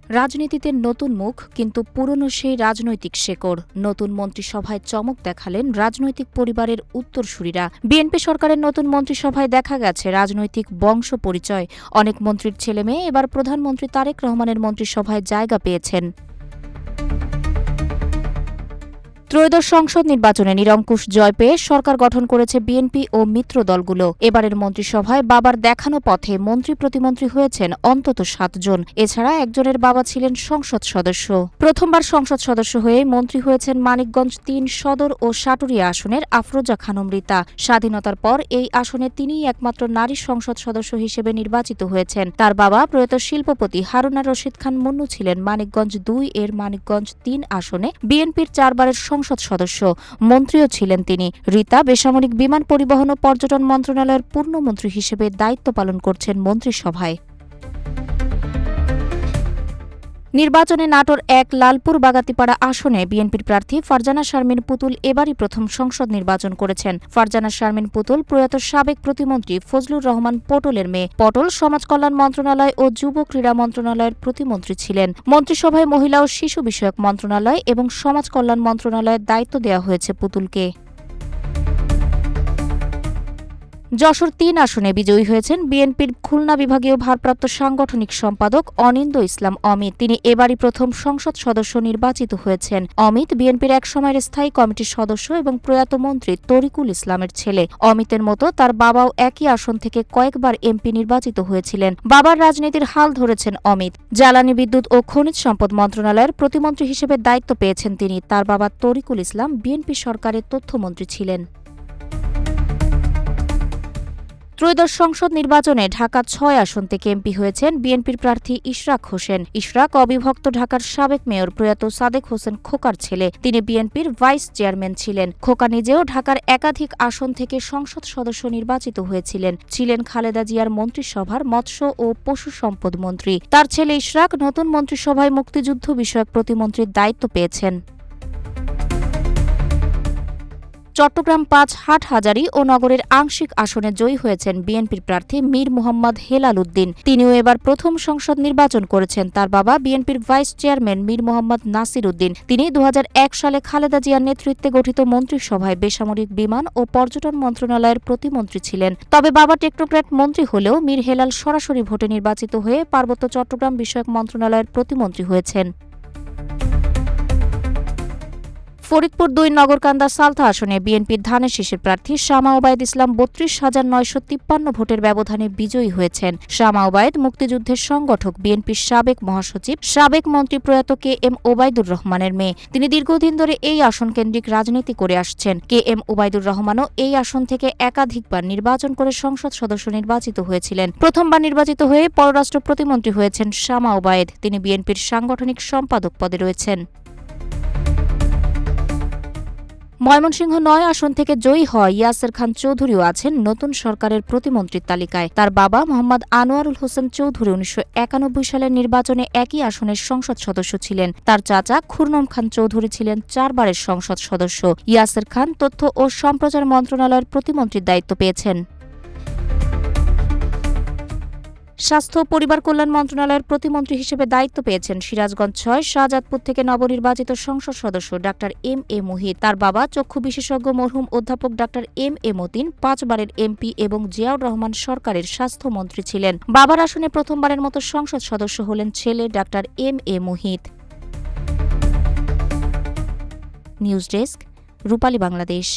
রাজনীতিতে নতুন মুখ কিন্তু পুরনো সেই রাজনৈতিক শেকড়। নতুন মন্ত্রিসভায় চমক দেখালেন রাজনৈতিক পরিবারের উত্তরসূরিরা। বিএনপি সরকারের নতুন মন্ত্রিসভায় দেখা গেছে রাজনৈতিক বংশ পরিচয়। অনেক মন্ত্রীর ছেলেমেয়ে এবার প্রধানমন্ত্রী তারেক রহমানের মন্ত্রিসভায় জায়গা পেয়েছেন। ত্রয়োদশ সংসদ নির্বাচনে নিরঙ্কুশ জয় পেয়ে সরকার গঠন করেছে বিএনপি ও মিত্র দলগুলো। এবারের মন্ত্রিসভায় বাবার দেখানো পথে মন্ত্রী প্রতিমন্ত্রী হয়েছেন অন্তত ৭ জন। এছাড়া একজনের বাবা ছিলেন সংসদ সদস্য। প্রথমবার সংসদ সদস্য হয়ে মন্ত্রী হয়েছেন মানিকগঞ্জ ৩ সদর ও সাটুরিয়া আসনের আফরোজা খানম রীতা। স্বাধীনতার পর এই আসনে তিনিই একমাত্র নারী সংসদ সদস্য হিসেবে নির্বাচিত হয়েছেন। তার বাবা প্রয়াত শিল্পপতি হারুনা রশিদ খান মুন্নু ছিলেন মানিকগঞ্জ ২ এর মানিকগঞ্জ ৩ আসনে বিএনপির ৪ বারের সংসদ সদস্য। মন্ত্রীও ছিলেন তিনি। রীতা বেসামরিক বিমান পরিবহন ও পর্যটন মন্ত্রণালয়ের পূর্ণমন্ত্রী হিসেবে দায়িত্ব পালন করছেন মন্ত্রিসভায়। নির্বাচনে নাটোর ১ লালপুর বাগাতিপাড়া আসনে বিএনপির প্রার্থী ফারজানা শারমিন পুতুল এবারই প্রথম সংসদ নির্বাচন করেছেন। ফারজানা শারমিন পুতুল প্রয়াত সাবেক প্রতিমন্ত্রী ফজলুর রহমান পটলের মেয়ে। পটল সমাজ কল্যাণ মন্ত্রণালয় ও যুব ক্রীড়া মন্ত্রণালয়ের প্রতিমন্ত্রী ছিলেন। মন্ত্রিসভায় মহিলা ও শিশু বিষয়ক মন্ত্রণালয় এবং সমাজ কল্যাণ মন্ত্রণালয়ের দায়িত্ব দেওয়া হয়েছে পুতুলকে। যশোর ৩ আসনে বিজয়ী হয়েছেন বিএনপির খুলনা বিভাগীয় ভারপ্রাপ্ত সাংগঠনিক সম্পাদক অনিন্দ ইসলাম অমিত। তিনি এবারই প্রথম সংসদ সদস্য নির্বাচিত হয়েছেন। অমিত বিএনপির একসময়ের স্থায়ী কমিটির সদস্য এবং প্রয়াত মন্ত্রী তরিকুল ইসলামের ছেলে। অমিতের মতো তার বাবাও একই আসন থেকে কয়েকবার এমপি নির্বাচিত হয়েছিলেন। বাবার রাজনীতির হাল ধরেছেন অমিত। জ্বালানি বিদ্যুৎ ও খনিজ সম্পদ মন্ত্রণালয়ের প্রতিমন্ত্রী হিসেবে দায়িত্ব পেয়েছেন তিনি। তার বাবা তরিকুল ইসলাম বিএনপি সরকারের তথ্যমন্ত্রী ছিলেন। ত্রয়োদশ সংসদ নির্বাচনে ঢাকা ৬ আসন থেকে এমপি হয়েছেন বিএনপির প্রার্থী ইশরাক হোসেন। ইশরাক অবিভক্ত ঢাকার সাবেক মেয়র প্রয়াত সাদেক হোসেন খোকার ছেলে। তিনি বিএনপির ভাইস চেয়ারম্যান ছিলেন। খোকা নিজেও ঢাকার একাধিক আসন থেকে সংসদ সদস্য নির্বাচিত হয়েছিলেন। ছিলেন খালেদা জিয়ার মন্ত্রিসভার মৎস্য ও পশু সম্পদ মন্ত্রী। তার ছেলে ইশরাক নতুন মন্ত্রিসভায় মুক্তিযুদ্ধ বিষয়ক প্রতিমন্ত্রীর দায়িত্ব পেয়েছেন। চট্টগ্রাম ৫ হাটহাজারী ও নগরের আংশিক আসনে জয়ী হয়েছেন বিএনপির প্রার্থী মীর মোহাম্মদ হেলাল উদ্দিন। তিনিও এবার প্রথম সংসদ নির্বাচন করেছেন। তার বাবা বিএনপির ভাইস চেয়ারম্যান মীর মোহাম্মদ নাসির উদ্দিন। তিনি ২০০১ সালে খালেদা জিয়ার নেতৃত্বে গঠিত মন্ত্রিসভায় বেসামরিক বিমান ও পর্যটন মন্ত্রণালয়ের প্রতিমন্ত্রী ছিলেন। তবে বাবা টেকনোক্র্যাট মন্ত্রী হলেও মীর হেলাল সরাসরি ভোটে নির্বাচিত হয়ে পার্বত্য চট্টগ্রাম বিষয়ক মন্ত্রণালয়ের প্রতিমন্ত্রী হয়েছেন। ফরিদপুর ২ নগরকান্দা সালথা আসনে বিএনপির ধানের শীষের প্রার্থী শামা ওবায়দ ইসলাম ৩২,৯৫৩ ভোটের ব্যবধানে বিজয়ী হয়েছেন। শামা ওবায়দ মুক্তিযুদ্ধের সংগঠক, বিএনপির সাবেক মহাসচিব, সাবেক মন্ত্রী প্রয়াত কে এম ওবায়দুর রহমানের মেয়ে। তিনি দীর্ঘদিন ধরে এই আসন কেন্দ্রিক রাজনীতি করে আসছেন। কে এম ওবায়দুর রহমানও এই আসন থেকে একাধিকবার নির্বাচন করে সংসদ সদস্য নির্বাচিত হয়েছিলেন। প্রথমবার নির্বাচিত হয়ে পররাষ্ট্র প্রতিমন্ত্রী হয়েছেন শামা ওবায়দ। তিনি বিএনপির সাংগঠনিক সম্পাদক পদে রয়েছেন। ময়মনসিংহ ৯ আসন থেকে জয়ী হওয়া ইয়াসের খান চৌধুরীও আছেন নতুন সরকারের প্রতিমন্ত্রীর তালিকায়। তার বাবা মোহাম্মদ আনোয়ারুল হোসেন চৌধুরী ১৯৯১ সালের নির্বাচনে একই আসনের সংসদ সদস্য ছিলেন। তার চাচা খুরনম খান চৌধুরী ছিলেন ৪ বারের সংসদ সদস্য। ইয়াসের খান তথ্য ও সম্প্রচার মন্ত্রণালয়ের প্রতিমন্ত্রীর দায়িত্ব পেয়েছেন। স্বাস্থ্য ও পরিবার কল্যাণ মন্ত্রণালয়ের প্রতিমন্ত্রী হিসেবে দায়িত্ব পেয়েছেন সিরাজগঞ্জ ৬ শাহজাদপুর থেকে নবনির্বাচিত সংসদ সদস্য ডাক্তার এম এ মুহিত। তার বাবা চক্ষু বিশেষজ্ঞ মরহুম অধ্যাপক ডাক্তার এম এ মতিন ৫ বারের এমপি এবং জিয়াউর রহমান সরকারের স্বাস্থ্যমন্ত্রী ছিলেন। বাবার আসনে প্রথমবারের মতো সংসদ সদস্য হলেন ছেলে doctor M A Muhith. News desk, Rupali Bangladesh.